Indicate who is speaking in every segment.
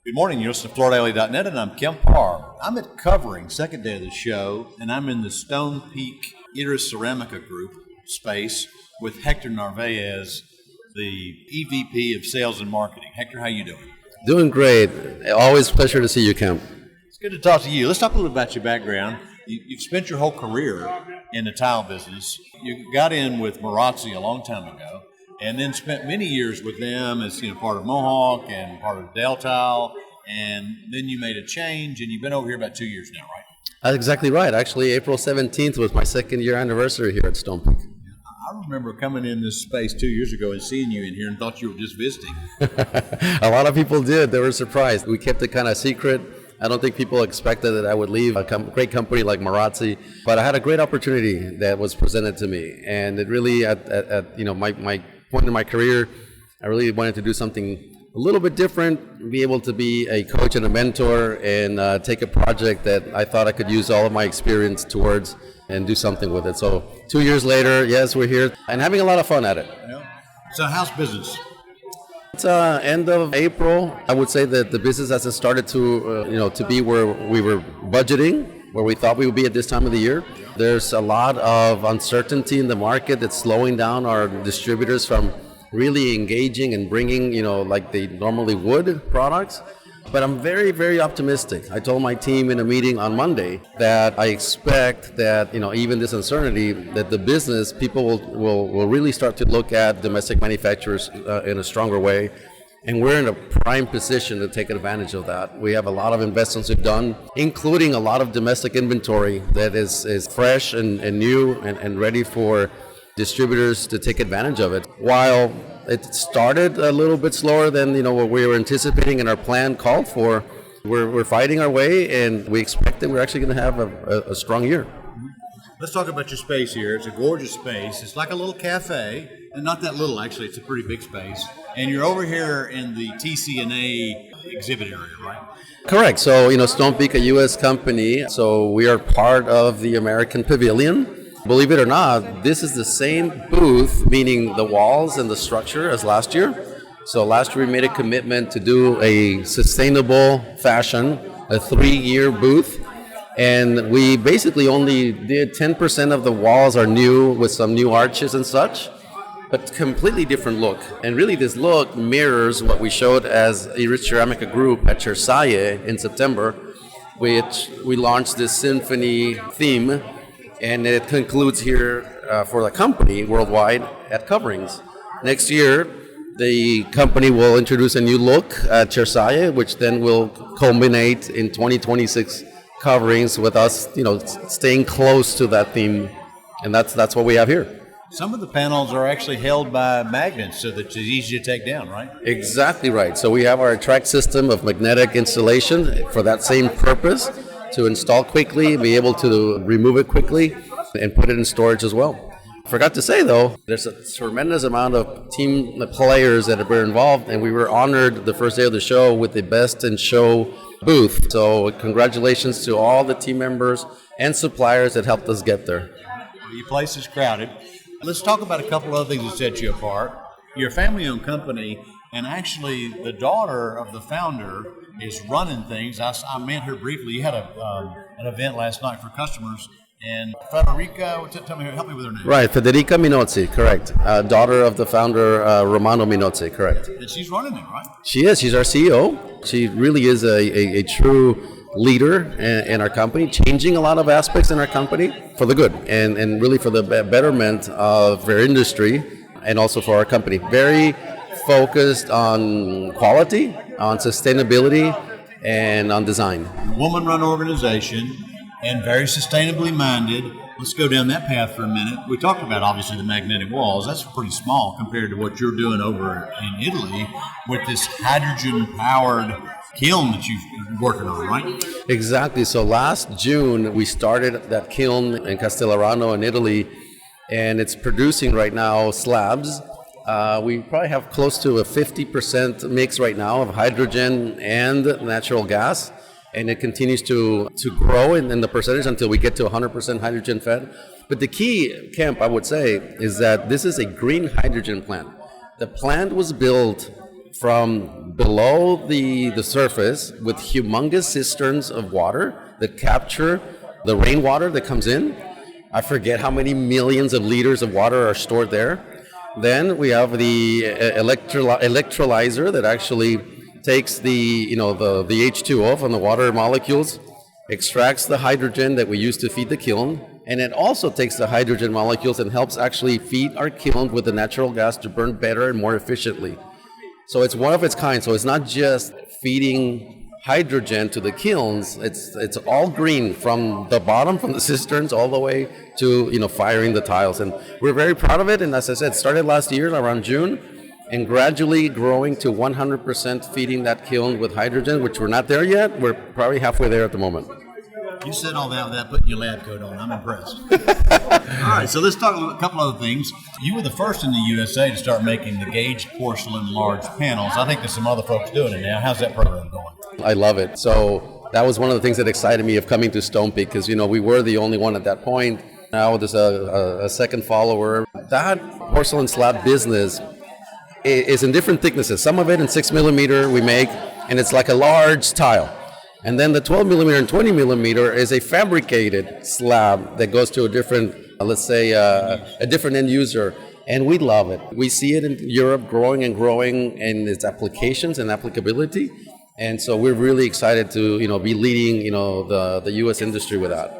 Speaker 1: Good morning, you're listening to FloorDaily.net, and I'm Kemp Harr. I'm at Covering, second day of the show, and I'm in the Stonepeak Iris Ceramica Group space with Hector Narvaez, the EVP of Sales and Marketing. Hector, how you doing?
Speaker 2: Doing great. Always a pleasure to see you, Kemp.
Speaker 1: It's good to talk to you. Let's talk a little about your background. You've spent your whole career in the tile business. You got in with Marazzi a long time ago, and then spent many years with them as part of Mohawk and part of Del Tile, and then you made a change, and you've been over here about 2 years now, right?
Speaker 2: That's exactly right. Actually, April 17th was my second year anniversary here at Stonepeak.
Speaker 1: I remember coming in this space 2 years ago and seeing you in here and thought you were just visiting.
Speaker 2: A lot of people did. They were surprised. We kept it kind of secret. I don't think people expected that I would leave a great company like Marazzi, but I had a great opportunity that was presented to me, and it really, at my point in my career, I really wanted to do something a little bit different, be able to be a coach and a mentor, and take a project that I thought I could use all of my experience towards and do something with it. So 2 years later, yes, we're here and having a lot of fun at it.
Speaker 1: Yeah. So how's business?
Speaker 2: It's end of April. I would say that the business hasn't started to be where we were budgeting, where we thought we would be at this time of the year. There's a lot of uncertainty in the market that's slowing down our distributors from really engaging and bringing, like they normally would, products. But I'm very, very optimistic. I told my team in a meeting on Monday that I expect that, even this uncertainty, that the business, people will really start to look at domestic manufacturers in a stronger way. And we're in a prime position to take advantage of that. We have a lot of investments we've done, including a lot of domestic inventory that is fresh and new and ready for distributors to take advantage of it. While it started a little bit slower than what we were anticipating and our plan called for, we're fighting our way, and we expect that we're actually going to have a strong year.
Speaker 1: Let's talk about your space here. It's a gorgeous space. It's like a little cafe, and not that little actually. It's a pretty big space. And you're over here in the TCNA exhibit area, right?
Speaker 2: Correct. So Stonepeak, a U.S. company, so we are part of the American Pavilion. Believe it or not, this is the same booth, meaning the walls and the structure, as last year. So last year we made a commitment to do a sustainable fashion, a 3-year booth, and we basically only did 10% of the walls are new with some new arches and such, but completely different look. And really this look mirrors what we showed as Iris Ceramica Group at Versailles in September, which we launched this symphony theme. And it concludes here for the company worldwide at Coverings. Next year, the company will introduce a new look at Versailles, which then will culminate in 2026 Coverings with us, staying close to that theme. And that's what we have here.
Speaker 1: Some of the panels are actually held by magnets so that it's easy to take down, right?
Speaker 2: Exactly right. So we have our attract system of magnetic installation for that same purpose, to install quickly, be able to remove it quickly, and put it in storage as well. Forgot to say, though, there's a tremendous amount of team players that were involved, and we were honored the first day of the show with the Best in Show booth. So congratulations to all the team members and suppliers that helped us get there.
Speaker 1: Well, your place is crowded. Let's talk about a couple of other things that set you apart. You're a family-owned company, and actually the daughter of the founder is running things. I met her briefly. You had an event last night for customers, and Federica, help me with her name.
Speaker 2: Right, Federica Minozzi, correct. Daughter of the founder, Romano Minozzi, correct.
Speaker 1: And she's running it, right?
Speaker 2: She is. She's our CEO. She really is a true leader in our company, changing a lot of aspects in our company for the good and really for the betterment of our industry and also for our company. Very focused on quality, on sustainability, and on design.
Speaker 1: Woman-run organization and very sustainably minded. Let's go down that path for a minute. We talked about, obviously, the magnetic walls. That's pretty small compared to what you're doing over in Italy with this hydrogen-powered kiln that you're working on, right?
Speaker 2: Exactly. So last June, we started that kiln in Castellarano in Italy, and it's producing right now slabs. We probably have close to a 50% mix right now of hydrogen and natural gas, and it continues to grow in the percentage until we get to 100% hydrogen fed. But the key, Kemp, I would say, is that this is a green hydrogen plant. The plant was built from below the surface with humongous cisterns of water that capture the rainwater that comes in. I forget how many millions of liters of water are stored there. Then we have the electrolyzer that actually takes the H2O from the water molecules, extracts the hydrogen that we use to feed the kiln, and it also takes the hydrogen molecules and helps actually feed our kiln with the natural gas to burn better and more efficiently. So it's one of its kind. So it's not just feeding hydrogen to the kilns. It's all green from the bottom, from the cisterns, all the way to firing the tiles. And we're very proud of it. And as I said, started last year around June, and gradually growing to 100% feeding that kiln with hydrogen, which we're not there yet. We're probably halfway there at the moment.
Speaker 1: You said all that without putting your lab coat on. I'm impressed. All right, so let's talk a couple other things. You were the first in the USA to start making the gauged porcelain large panels. I think there's some other folks doing it now. How's that program going?
Speaker 2: I love it. So that was one of the things that excited me of coming to Stonepeak, because we were the only one at that point. Now there's a second follower. That porcelain slab business is in different thicknesses. Some of it in 6 millimeter we make, and it's like a large tile. And then the 12 millimeter and 20 millimeter is a fabricated slab that goes to a different, let's say, a different end user. And we love it. We see it in Europe growing and growing in its applications and applicability. And so we're really excited to, be leading, the U.S. industry with that.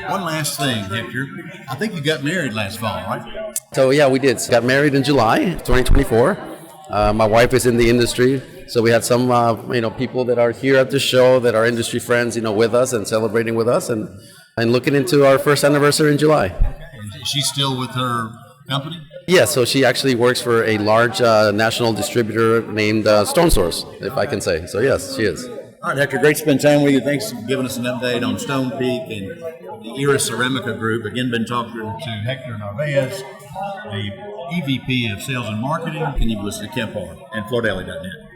Speaker 1: One last thing, Hector. I think you got married last fall, right?
Speaker 2: So yeah, we did. Got married in July 2024. My wife is in the industry. So we had some, people that are here at the show that are industry friends, with us and celebrating with us and looking into our first anniversary in July.
Speaker 1: Is she still with her company?
Speaker 2: Yeah, so she actually works for a large national distributor named Stone Source, if I can say. So yes, she is.
Speaker 1: All right, Hector, great to spend time with you. Thanks for giving us an update on Stonepeak and the Era Ceramica Group. Again, been talking to Hector Narvaez, the EVP of Sales and Marketing. Can you listen to Kemp Harr and FloDaily.net.